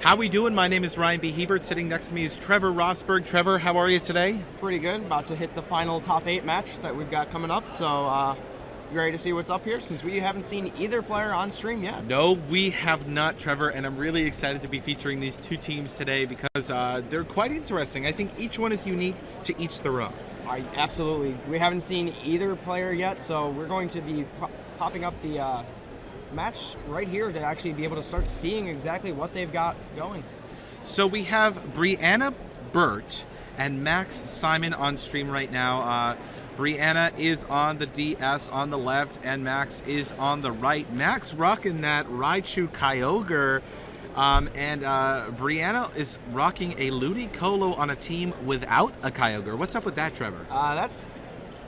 How we doing? My name is Ryan B. Hebert. Sitting next to me is Trevor Rosberg. Trevor, how are you today? Pretty good. About to hit the final top 8 match that we've got coming up. So, you ready to see what's up here since we haven't seen either player on stream yet? No, we have not, Trevor, and I'm really excited to be featuring these two teams today because they're quite interesting. I think each one is unique to each their own. Absolutely. We haven't seen either player yet, so we're going to be popping up the match right here to actually be able to start seeing exactly what they've got going. So we have Brianna Burt and Max Simon on stream right now. Brianna is on the DS on the left, and Max is on the right. Max rocking that Raichu Kyogre, and Brianna is rocking a Ludicolo on a team without a Kyogre. What's up with that, Trevor?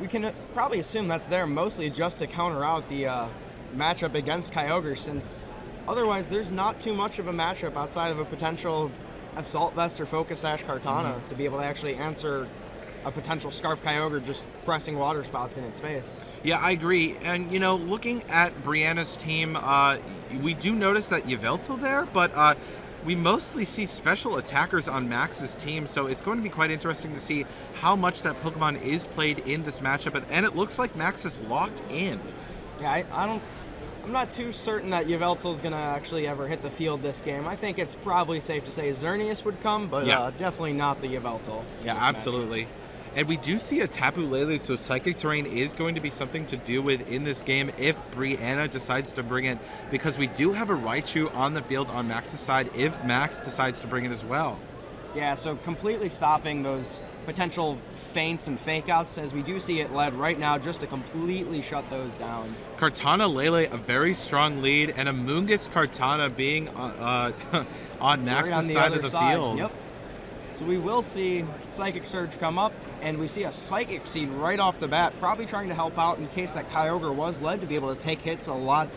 We can probably assume that's there mostly just to counter out the matchup against Kyogre, since otherwise there's not too much of a matchup outside of a potential Assault Vest or Focus Sash Kartana to be able to actually answer a potential Scarf Kyogre just pressing water spouts in its face. Yeah, I agree. And, you know, looking at Brianna's team, we do notice that Yveltal there, but we mostly see special attackers on Max's team, so it's going to be quite interesting to see how much that Pokemon is played in this matchup, and it looks like Max is locked in. Yeah, I'm not too certain that Yveltal's going to actually ever hit the field this game. I think it's probably safe to say Xerneas would come, but definitely not the Yveltal. Yeah, absolutely. And we do see a Tapu Lele, so Psychic Terrain is going to be something to do with in this game if Brianna decides to bring it, because we do have a Raichu on the field on Max's side if Max decides to bring it as well. Yeah, so completely stopping those potential feints and fake outs, as we do see it led right now just to completely shut those down. Kartana Lele, a very strong lead, and a Mungus Kartana being on Max's side of the field. Yep. So we will see Psychic Surge come up, and we see a Psychic Seed right off the bat, probably trying to help out in case that Kyogre was led to be able to take hits a lot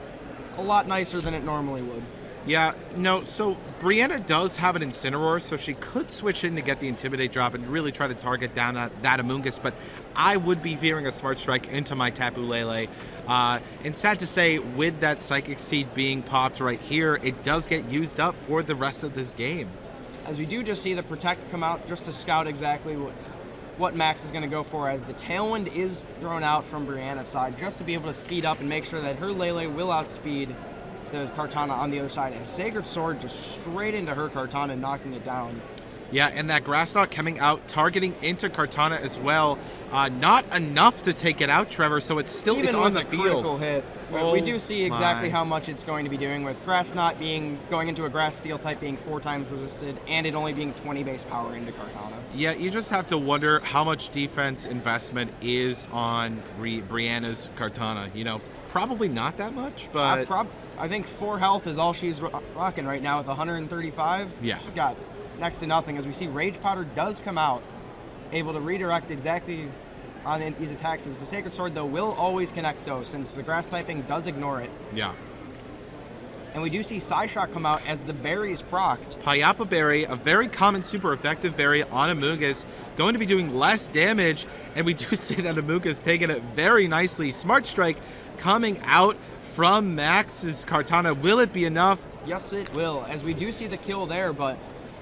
nicer than it normally would. Yeah, no, so Brianna does have an Incineroar, so she could switch in to get the Intimidate drop and really try to target down that Amoonguss, but I would be veering a Smart Strike into my Tapu Lele. And sad to say, with that Psychic Seed being popped right here, it does get used up for the rest of this game. As we do just see the Protect come out just to scout exactly what Max is going to go for, as the Tailwind is thrown out from Brianna's side just to be able to speed up and make sure that her Lele will outspeed the Kartana on the other side, and Sacred Sword just straight into her Kartana, knocking it down. Yeah, and that Grass Knot coming out, targeting into Kartana as well. Not enough to take it out, Trevor, so it's still Even on the with a field. Critical hit. We do see exactly how much it's going to be doing, with Grass Knot going into a Grass Steel type being 4 times resisted, and it only being 20 base power into Kartana. Yeah, you just have to wonder how much defense investment is on Brianna's Kartana. You know, probably not that much, but I think 4 health is all she's rocking right now with 135. Yeah. She's got next to nothing, as we see Rage Powder does come out, able to redirect exactly on these attacks, as the Sacred Sword, though, will always connect, though, since the Grass typing does ignore it. Yeah. And we do see Psyshock come out as the berry is procced. Payapa Berry, a very common super effective berry on Amoonguss, going to be doing less damage, and we do see that Amoonguss taking it very nicely. Smart Strike coming out from Max's Kartana. Will it be enough? Yes, it will, as we do see the kill there, but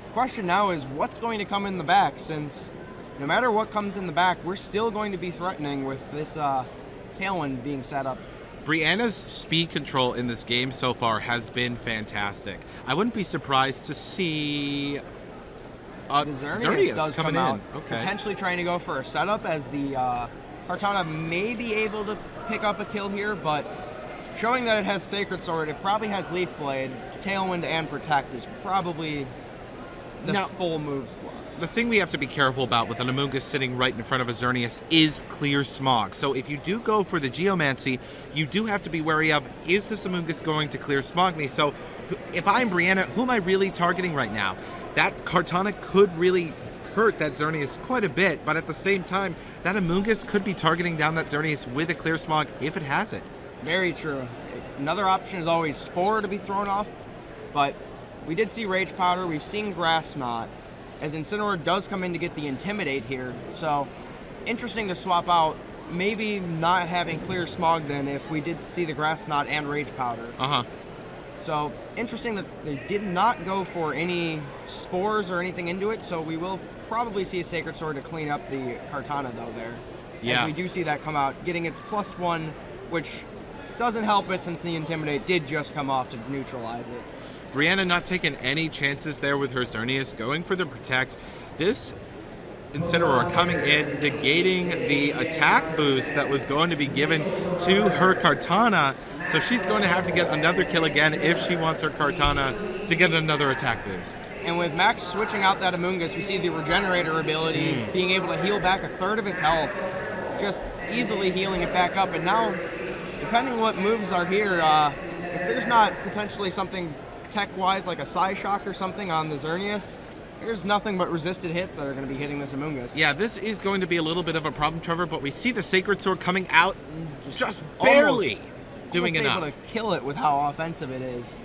the question now is what's going to come in the back, since no matter what comes in the back, we're still going to be threatening with this Tailwind being set up. Brianna's speed control in this game so far has been fantastic. I wouldn't be surprised to see the Xerneas does coming come out, in. Okay. potentially trying to go for a setup, as the Kartana may be able to pick up a kill here, but showing that it has Sacred Sword, it probably has Leaf Blade, Tailwind, and Protect is probably the full move slot. The thing we have to be careful about with an Amoonguss sitting right in front of a Xerneas is Clear Smog. So if you do go for the Geomancy, you do have to be wary of, is this Amoonguss going to Clear Smog me? So if I'm Brianna, who am I really targeting right now? That Kartana could really hurt that Xerneas quite a bit, but at the same time, that Amoonguss could be targeting down that Xerneas with a Clear Smog if it has it. Very true. Another option is always Spore to be thrown off, but we did see Rage Powder, we've seen Grass Knot, as Incineroar does come in to get the Intimidate here, so interesting to swap out, maybe not having Clear Smog then if we did see the Grass Knot and Rage Powder. So interesting that they did not go for any spores or anything into it, so we will probably see a Sacred Sword to clean up the Kartana though there. Yeah. As we do see that come out, getting its +1, which doesn't help it since the Intimidate did just come off to neutralize it. Brianna not taking any chances there with her Xerneas, going for the Protect. This Incineroar coming in, negating the attack boost that was going to be given to her Kartana. So she's going to have to get another kill again if she wants her Kartana to get another attack boost. And with Max switching out that Amoonguss, we see the Regenerator ability being able to heal back a third of its health, just easily healing it back up. And now, depending what moves are here, if there's not potentially something tech-wise like a Psyshock or something on the Xerneas, there's nothing but resisted hits that are going to be hitting this Amoonguss. Yeah, this is going to be a little bit of a problem, Trevor, but we see the Sacred Sword coming out just barely doing enough. Able to kill it with how offensive it is.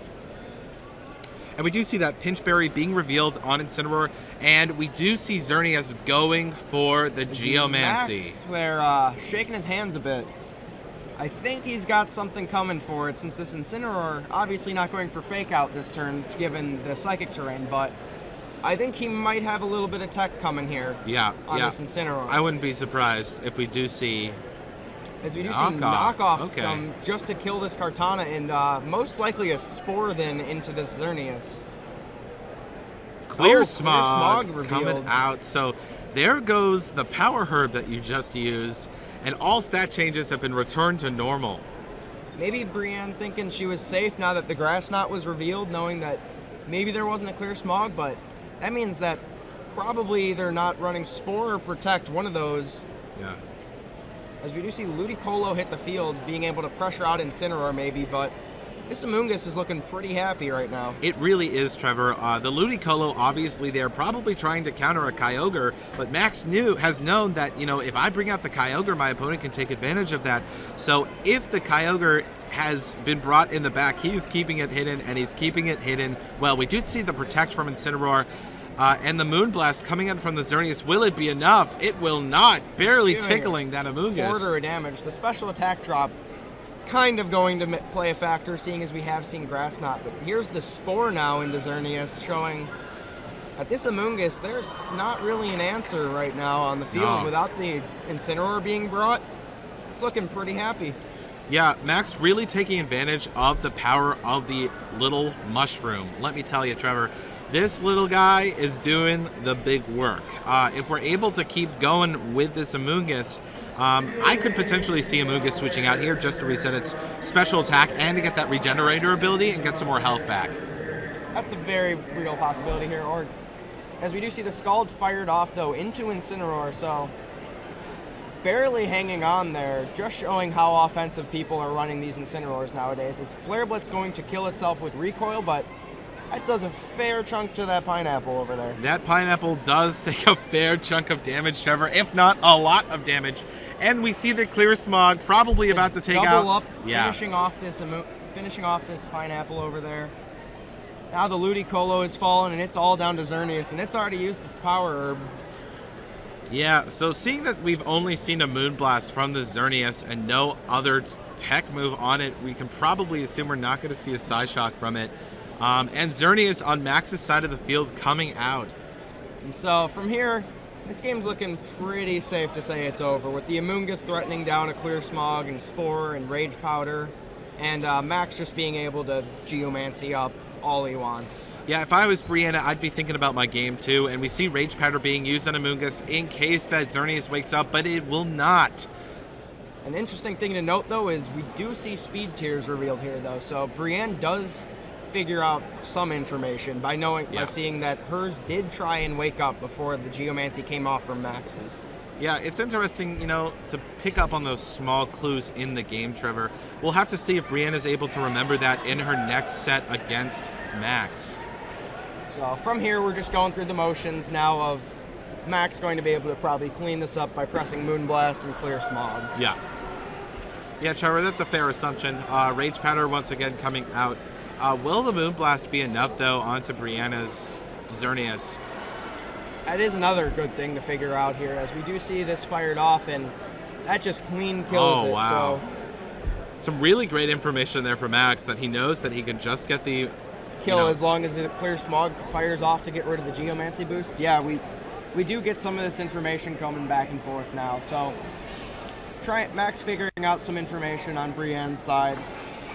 And we do see that Pinchberry being revealed on Incineroar, and we do see Xerneas going for the Geomancy. Max, they're shaking his hands a bit. I think he's got something coming for it, since this Incineroar obviously not going for Fake Out this turn, given the Psychic terrain, but I think he might have a little bit of tech coming here on this Incineroar. I wouldn't be surprised if we do see As we do see knockoff come just to kill this Kartana, and most likely a Spore then into this Xerneas. Clear Smog revealed. coming out. So there goes the Power Herb that you just used, and all stat changes have been returned to normal. Maybe Brienne thinking she was safe now that the Grass Knot was revealed, knowing that maybe there wasn't a Clear Smog, but that means that probably they're not running Spore or Protect, one of those. Yeah. As we do see Ludicolo hit the field, being able to pressure out Incineroar maybe, but this Amoonguss is looking pretty happy right now. It really is, Trevor. The Ludicolo, obviously, they're probably trying to counter a Kyogre, but Max has known that, if I bring out the Kyogre, my opponent can take advantage of that. So if the Kyogre has been brought in the back, he's keeping it hidden, and he's keeping it hidden. Well, we do see the Protect from Incineroar, and the Moonblast coming in from the Xerneas. Will it be enough? It will not. Barely tickling that Amoonguss. Quarter of damage. The special attack drop kind of going to play a factor, seeing as we have seen Grass Knot. But here's the Spore now into Xerneas, showing that this Amoonguss, there's not really an answer right now on the field without the Incineroar being brought. It's looking pretty happy. Yeah, Max really taking advantage of the power of the little mushroom. Let me tell you, Trevor, this little guy is doing the big work. If we're able to keep going with this Amoonguss, I could potentially see Amoonguss switching out here just to reset its special attack and to get that Regenerator ability and get some more health back. That's a very real possibility here. Or, as we do see the Scald fired off, though, into Incineroar, so barely hanging on there, just showing how offensive people are running these Incineroars nowadays. This Flare Blitz going to kill itself with recoil, but that does a fair chunk to that Pineapple over there. That Pineapple does take a fair chunk of damage, Trevor, if not a lot of damage. And we see the Clear Smog probably about to take out. Double up, finishing off this Pineapple over there. Now the Ludicolo is fallen, and it's all down to Xerneas, and it's already used its Power Herb. Yeah, so seeing that we've only seen a Moonblast from the Xerneas and no other tech move on it, we can probably assume we're not going to see a Psyshock from it. And Xerneas on Max's side of the field coming out. And so from here, this game's looking pretty safe to say it's over, with the Amoonguss threatening down a Clear Smog and Spore and Rage Powder, and Max just being able to Geomancy up all he wants. Yeah, if I was Brianna, I'd be thinking about my game too, and we see Rage Powder being used on Amoonguss in case that Xerneas wakes up, but it will not. An interesting thing to note, though, is we do see Speed Tiers revealed here, though, so Brienne does figure out some information by seeing that hers did try and wake up before the Geomancy came off from Max's. Yeah, it's interesting, to pick up on those small clues in the game, Trevor. We'll have to see if Brienne is able to remember that in her next set against Max. So from here, we're just going through the motions now of Max going to be able to probably clean this up by pressing Moonblast and Clear Smog. Yeah. Yeah, Trevor, that's a fair assumption. Rage Powder once again coming out. Will the Moonblast be enough, though, onto Brianna's Xerneas? That is another good thing to figure out here, as we do see this fired off, and that just clean kills it. Wow. So Some really great information there from Max that he knows that he can just get the kill as long as the clear smog fires off to get rid of the geomancy boosts. Yeah, we do get some of this information coming back and forth now. So Max figuring out some information on Brienne's side.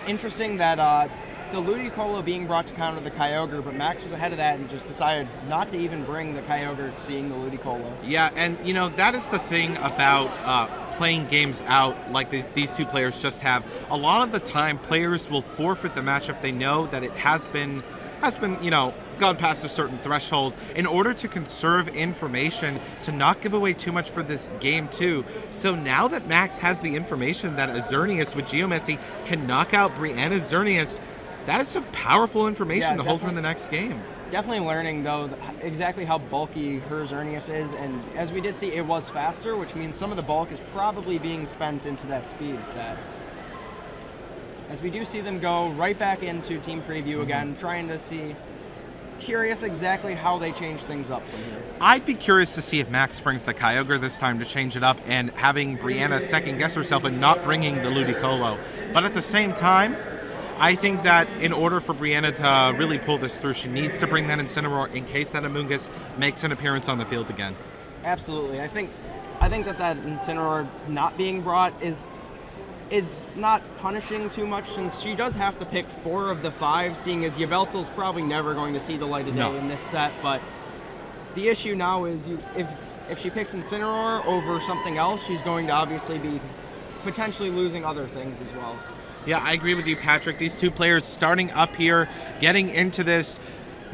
Interesting that the Ludicolo being brought to counter the Kyogre, but Max was ahead of that and just decided not to even bring the Kyogre, seeing the Ludicolo. Yeah, and that is the thing about playing games out like these two players just have. A lot of the time, players will forfeit the match if they know that it has been gone past a certain threshold in order to conserve information to not give away too much for this game too. So now that Max has the information that a Xerneas with Geomancy can knock out Brianna's Xerneas, that is some powerful information to hold for the next game. Definitely learning, though, exactly how bulky her Xerneas is, and as we did see, it was faster, which means some of the bulk is probably being spent into that speed stat. As we do see them go right back into team preview again, trying to see, curious exactly how they change things up from here. I'd be curious to see if Max brings the Kyogre this time to change it up and having Brianna second guess herself and not bringing the Ludicolo. But at the same time, I think that in order for Brianna to really pull this through, she needs to bring that Incineroar in case that Amoonguss makes an appearance on the field again. Absolutely. I think that Incineroar not being brought is not punishing too much, since she does have to pick 4 of the 5, seeing as Yveltal's probably never going to see the light of day in this set. But the issue now is if she picks Incineroar over something else, she's going to obviously be potentially losing other things as well. Yeah, I agree with you, Patrick. These two players starting up here, getting into this.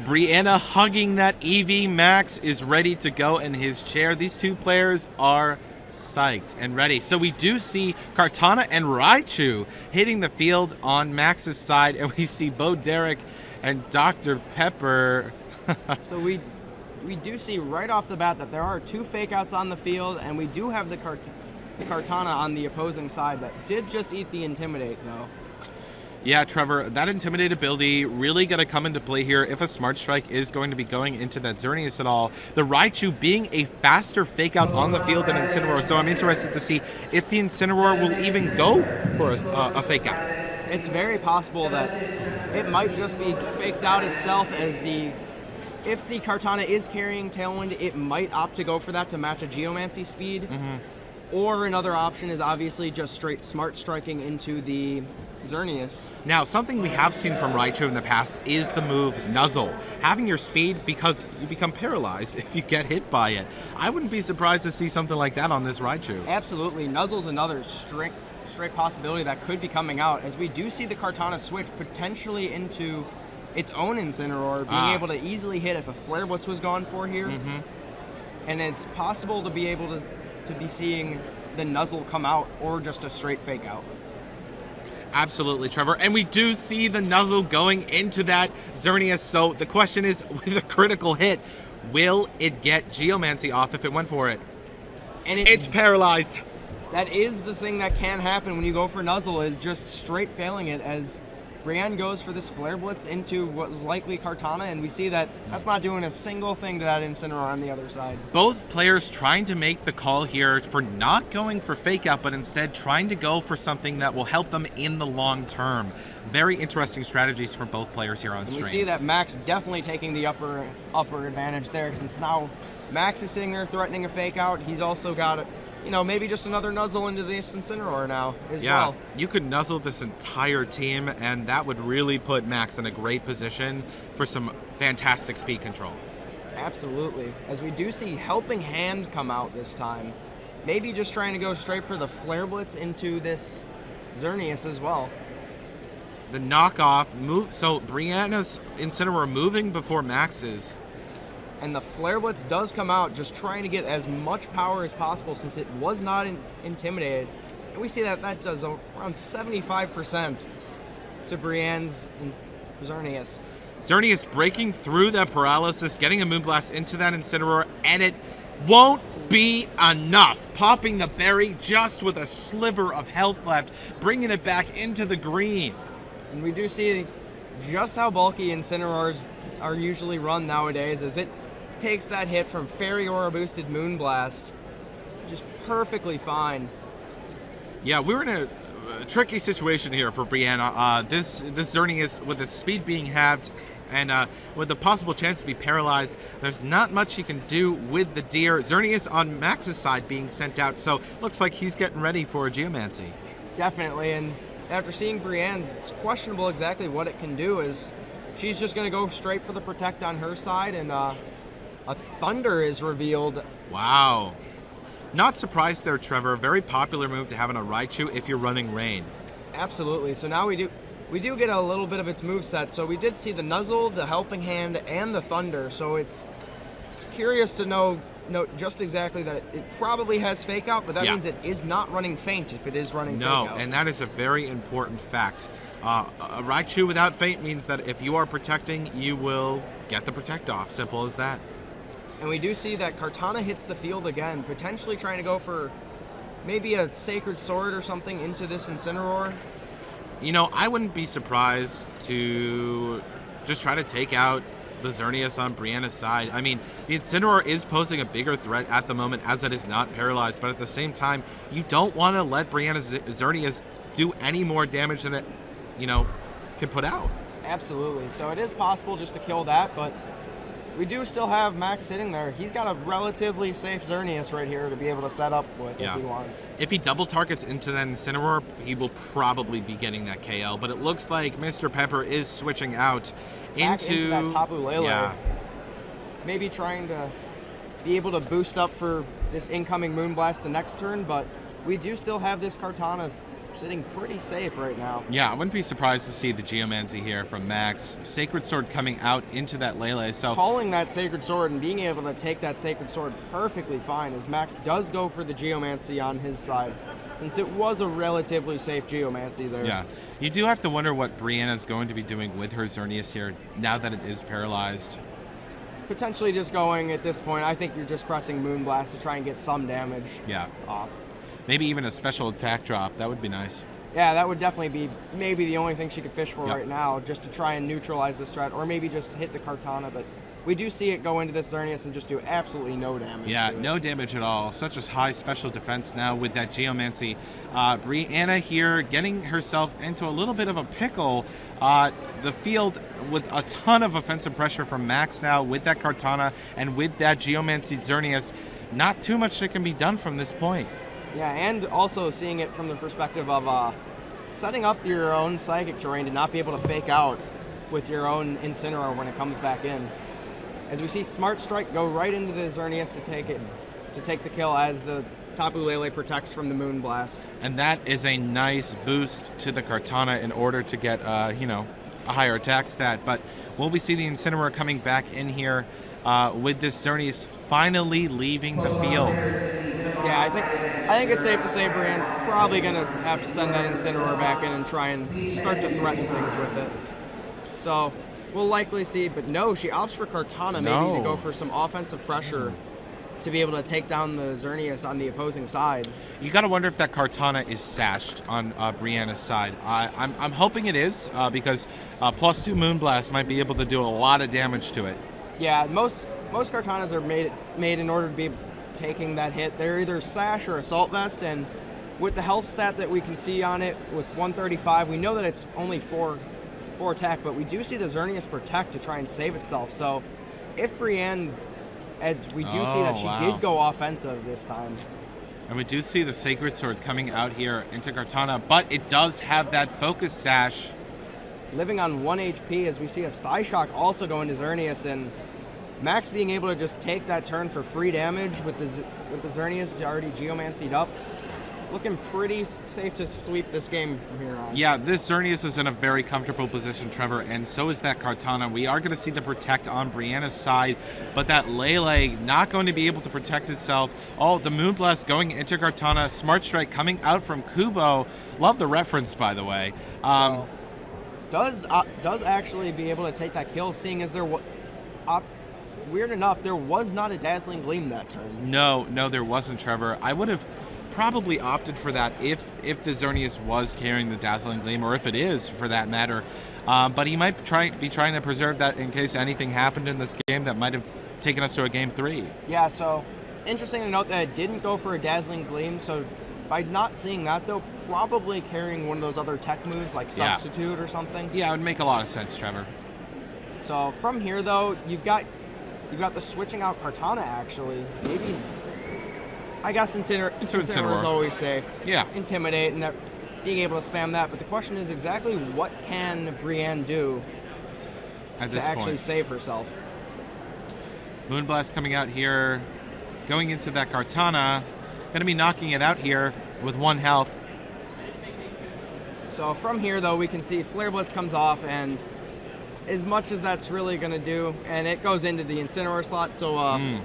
Brianna hugging that EV. Max is ready to go in his chair. These two players are psyched and ready. So we do see Kartana and Raichu hitting the field on Max's side, and we see Bo Derek and Dr. Pepper. So we do see right off the bat that there are 2 fake outs on the field, and we do have the Kartana on the opposing side that did just eat the Intimidate, though. Yeah, Trevor, that Intimidate ability really going to come into play here if a Smart Strike is going to be going into that Xerneas at all. The Raichu being a faster fake out on the field than Incineroar, so I'm interested to see if the Incineroar will even go for a fake out. It's very possible that it might just be faked out itself, as if the Kartana is carrying Tailwind, it might opt to go for that to match a Geomancy speed. Or another option is obviously just straight Smart Striking into the Xerneas. Now, something we have seen from Raichu in the past is the move Nuzzle. Having your speed because you become paralyzed if you get hit by it. I wouldn't be surprised to see something like that on this Raichu. Absolutely. Nuzzle's another straight possibility that could be coming out, as we do see the Kartana switch potentially into its own Incineroar, being able to easily hit if a Flare Blitz was gone for here. And it's possible to be able to be seeing the Nuzzle come out or just a straight fake out. Absolutely, Trevor. And we do see the Nuzzle going into that Xerneas. So the question is, with a critical hit, will it get Geomancy off if it went for it? And it's paralyzed. That is the thing that can happen when you go for Nuzzle, is just straight failing it, as Brienne goes for this Flare Blitz into what was likely Kartana, and we see that that's not doing a single thing to that Incineroar on the other side. Both players trying to make the call here for not going for Fake Out, but instead trying to go for something that will help them in the long term. Very interesting strategies for both players here on stream. We see that Max definitely taking the upper advantage there, since now Max is sitting there threatening a Fake Out. He's also got maybe just another Nuzzle into this Incineroar now as well. Yeah, you could Nuzzle this entire team, and that would really put Max in a great position for some fantastic speed control. Absolutely. As we do see Helping Hand come out this time. Maybe just trying to go straight for the Flare Blitz into this Xerneas as well. The knockoff move, so Brianna's Incineroar moving before Max's. And the Flare Blitz does come out, just trying to get as much power as possible since it was not intimidated. And we see that does around 75% to Brienne's Xerneas. Xerneas breaking through that paralysis, getting a Moonblast into that Incineroar, and it won't be enough. Popping the berry just with a sliver of health left, bringing it back into the green. And we do see just how bulky Incineroars are usually run nowadays, as it takes that hit from Fairy Aura boosted Moonblast just perfectly fine. Yeah, we're in a tricky situation here for Brianna. This Xerneas, with its speed being halved and with the possible chance to be paralyzed, there's not much he can do with the deer. Xerneas on Max's side being sent out, so looks like he's getting ready for a Geomancy. Definitely, and after seeing Brienne's, it's questionable exactly what it can do. Is she's just going to go straight for the Protect on her side, and a Thunder is revealed. Wow. Not surprised there, Trevor. Very popular move to have in a Raichu if you're running Rain. Absolutely. So now we do get a little bit of its moveset. So we did see the Nuzzle, the Helping Hand, and the Thunder. So it's curious to know just exactly that it probably has Fake Out, but that means it is not running Feint if it is running Fake Out. No, and that is a very important fact. A Raichu without Feint means that if you are protecting, you will get the Protect off. Simple as that. And we do see that Kartana hits the field again, potentially trying to go for maybe a Sacred Sword or something into this Incineroar. You know, I wouldn't be surprised to just try to take out the Xerneas on Brianna's side. I mean, the Incineroar is posing a bigger threat at the moment as it is not paralyzed, but at the same time, you don't want to let Brianna's Xerneas do any more damage than it, can put out. Absolutely. So it is possible just to kill that, but we do still have Max sitting there. He's got a relatively safe Xerneas right here to be able to set up with if he wants. If he double targets into that Incineroar, he will probably be getting that KO. But it looks like Mr. Pepper is switching out into that Tapu Lele. Yeah. Maybe trying to be able to boost up for this incoming Moonblast the next turn, but we do still have this Kartana sitting pretty safe right now. Yeah, I wouldn't be surprised to see the Geomancy here from Max. Sacred Sword coming out into that Lele. So calling that Sacred Sword and being able to take that Sacred Sword perfectly fine, as Max does go for the Geomancy on his side, since it was a relatively safe Geomancy there. Yeah, you do have to wonder what Brianna's going to be doing with her Xerneas here now that it is paralyzed. Potentially just going at this point, I think you're just pressing Moonblast to try and get some damage off. Maybe even a special attack drop. That would be nice. Yeah, that would definitely be maybe the only thing she could fish for right now, just to try and neutralize this threat, or maybe just hit the Kartana. But we do see it go into this Xerneas and just do absolutely no damage. Yeah, to it. No damage at all. Such a high special defense now with that Geomancy. Brianna here getting herself into a little bit of a pickle. The field with a ton of offensive pressure from Max now with that Kartana and with that Geomancy Xerneas. Not too much that can be done from this point. Yeah, and also seeing it from the perspective of setting up your own Psychic Terrain to not be able to Fake Out with your own Incineroar when it comes back in. As we see Smart Strike go right into the Xerneas to take the kill as the Tapu Lele protects from the Moonblast. And that is a nice boost to the Kartana in order to get a higher attack stat. But will we see the Incineroar coming back in here with this Xerneas finally leaving the field? Yeah, I think it's safe to say Brienne's probably going to have to send that Incineroar back in and try and start to threaten things with it. So we'll likely see, but no, she opts for Kartana maybe to go for some offensive pressure to be able to take down the Xerneas on the opposing side. You got to wonder if that Kartana is sashed on Brianna's side. I'm hoping it is because +2 Moonblast might be able to do a lot of damage to it. Yeah, most Kartanas are made in order to be taking that hit. They're either Sash or Assault Vest, and with the health stat that we can see on it with 135, we know that it's only 4 attack, but we do see the Xerneas Protect to try and save itself. So if Brienne, we do see that she did go offensive this time. And we do see the Sacred Sword coming out here into Kartana, but it does have that Focus Sash. Living on 1 HP as we see a Psyshock also go into Xerneas, and Max being able to just take that turn for free damage with the Xerneas already Geomancied up. Looking pretty safe to sweep this game from here on. Yeah, this Xerneas is in a very comfortable position, Trevor, and so is that Kartana. We are going to see the Protect on Brianna's side, but that Lele not going to be able to protect itself. Oh, the Moonblast going into Kartana. Smart Strike coming out from Kubo. Love the reference, by the way. Does actually be able to take that kill, seeing as there weird enough, there was not a Dazzling Gleam that turn. No, there wasn't, Trevor. I would have probably opted for that if the Xerneas was carrying the Dazzling Gleam, or if it is, for that matter. But he might be trying to preserve that in case anything happened in this game that might have taken us to a Game 3. Yeah, so interesting to note that it didn't go for a Dazzling Gleam, so By not seeing that, though, probably carrying one of those other tech moves like Yeah. Substitute or something. Yeah, it would make a lot of sense, Trevor. So from here, though, you've got the switching out Kartana, actually. Maybe, I guess Incineroar is always safe. Yeah. Intimidate and being able to spam that. But the question is exactly what can Brienne do At to this actually point. save herself? Moonblast coming out here, going into that Kartana. Going to be knocking it out here with 1 health. So from here, though, we can see Flare Blitz comes off, and as much as that's really going to do, and it goes into the Incineroar slot, so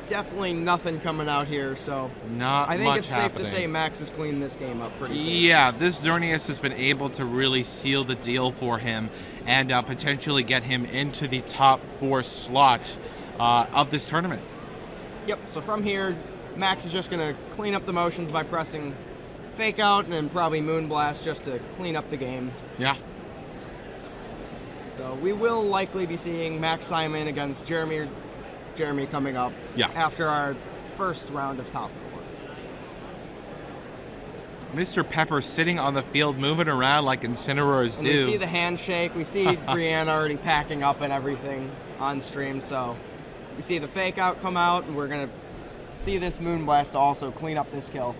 definitely nothing coming out here. So Not I think much it's safe happening. to say Max has cleaned this game up pretty safe. Yeah, this Xerneas has been able to really seal the deal for him and potentially get him into the top 4 slot of this tournament. Yep, so from here, Max is just going to clean up the motions by pressing Fake Out and then probably Moonblast just to clean up the game. Yeah. So we will likely be seeing Max Simon against Jeremy coming up after our first round of top 4. Mr. Pepper sitting on the field, moving around like Incineroars And do. we see the handshake. We see Brienne already packing up and everything on stream. So we see the Fake Out come out, and we're going to see this Moonblast also clean up this kill.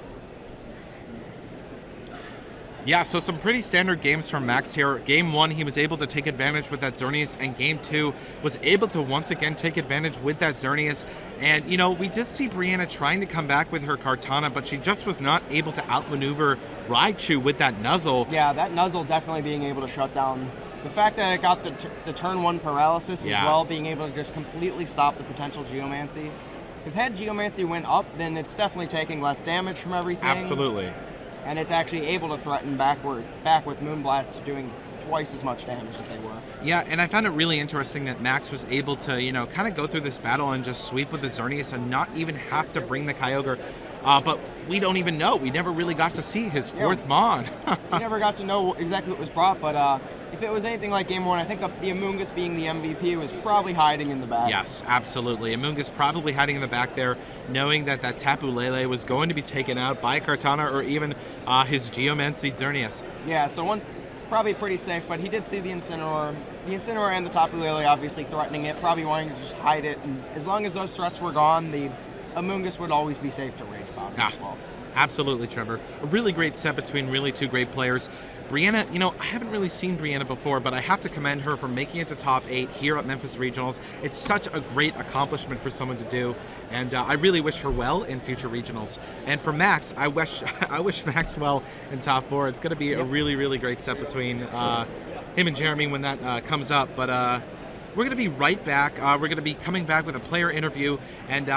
Yeah, so some pretty standard games from Max here. Game 1, he was able to take advantage with that Xerneas, and Game 2 was able to once again take advantage with that Xerneas. And, you know, we did see Brianna trying to come back with her Kartana, but she just was not able to outmaneuver Raichu with that Nuzzle. Yeah, that Nuzzle definitely being able to shut down. The fact that it got the turn 1 paralysis as well, being able to just completely stop the potential Geomancy. Because had Geomancy went up, then it's definitely taking less damage from everything. Absolutely. And it's actually able to threaten back with Moonblast doing twice as much damage as they were. Yeah, and I found it really interesting that Max was able to, you know, kind of go through this battle and just sweep with the Xerneas and not even have to bring the Kyogre. But we don't even know. We never really got to see his 4th Mon. We never got to know exactly what was brought, but if it was anything like Game 1, I think the Amoonguss being the MVP was probably hiding in the back. Yes, absolutely. Amoonguss probably hiding in the back there, knowing that that Tapu Lele was going to be taken out by Kartana or even his Geomancy Xerneas. Yeah, so one's probably pretty safe, but he did see the Incineroar. The Incineroar and the Tapu Lele obviously threatening it, probably wanting to just hide it, and as long as those threats were gone, the Amoonguss would always be safe to Rage Bomb as well. Absolutely, Trevor. A really great set between really 2 great players. Brianna, you know, I haven't really seen Brianna before, but I have to commend her for making it to top 8 here at Memphis Regionals. It's such a great accomplishment for someone to do, and I really wish her well in future regionals. And for Max, I wish Max well in top 4. It's going to be a really, really great set between him and Jeremy when that comes up. But we're going to be right back. We're going to be coming back with a player interview, and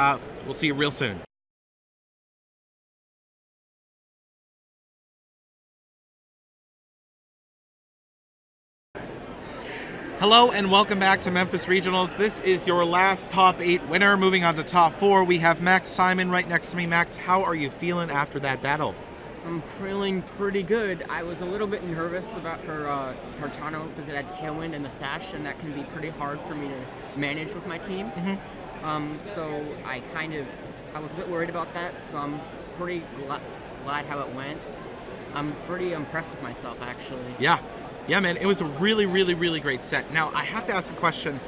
we'll see you real soon. Hello and welcome back to Memphis Regionals. This is your last top 8 winner. Moving on to top 4, we have Max Simon right next to me. Max, how are you feeling after that battle? I'm feeling pretty good. I was a little bit nervous about her Kartana because it had Tailwind and the Sash, and that can be pretty hard for me to manage with my team. So I was a bit worried about that, so I'm pretty glad how it went. I'm pretty impressed with myself, actually. Yeah, man, it was a really, really, really great set. Now, I have to ask a question.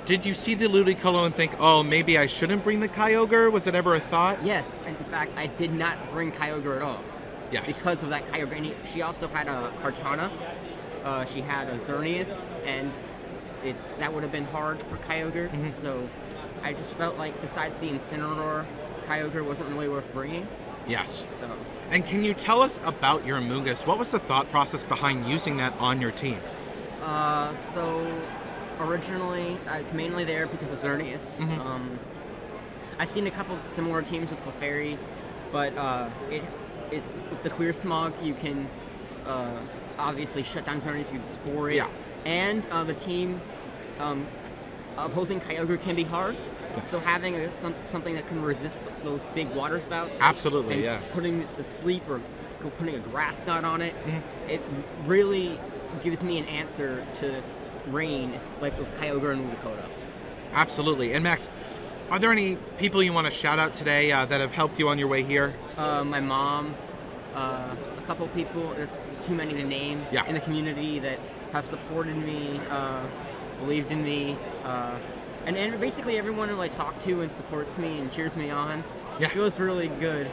Did you see the Ludicolo and think, oh, maybe I shouldn't bring the Kyogre? Was it ever a thought? Yes, in fact, I did not bring Kyogre at all. Yes. Because of that Kyogre. And she also had a Kartana. She had a Xerneas, and that would have been hard for Kyogre. So I just felt like besides the Incineroar, Kyogre wasn't really worth bringing. Yes. So. And can you tell us about your Amoonguss? What was the thought process behind using that on your team? So originally, it's mainly there because of Xerneas. I've seen a couple similar teams with Clefairy, but it's with the Clear Smog, you can obviously shut down Xerneas, you can Spore it. Yeah. And the team opposing Kyogre can be hard. Yes. So having something that can resist those big water spouts, Absolutely, and yeah. putting it to sleep or putting a grass knot on it, it really gives me an answer to Rain, like with Kyogre and Ludicolo. Absolutely. And Max, are there any people you want to shout out today that have helped you on your way here? My mom, a couple people, there's too many to name, Yeah. in the community that have supported me, believed in me, and basically everyone who I talk to and supports me and cheers me on. Yeah. It feels really good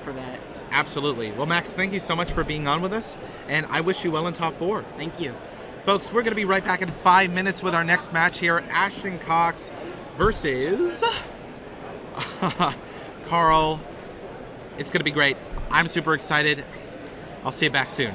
for that. Absolutely. Well, Max, thank you so much for being on with us, and I wish you well in top 4. Thank you. Folks, we're going to be right back in 5 minutes with our next match here. Ashton Cox versus Carl. It's going to be great. I'm super excited. I'll see you back soon.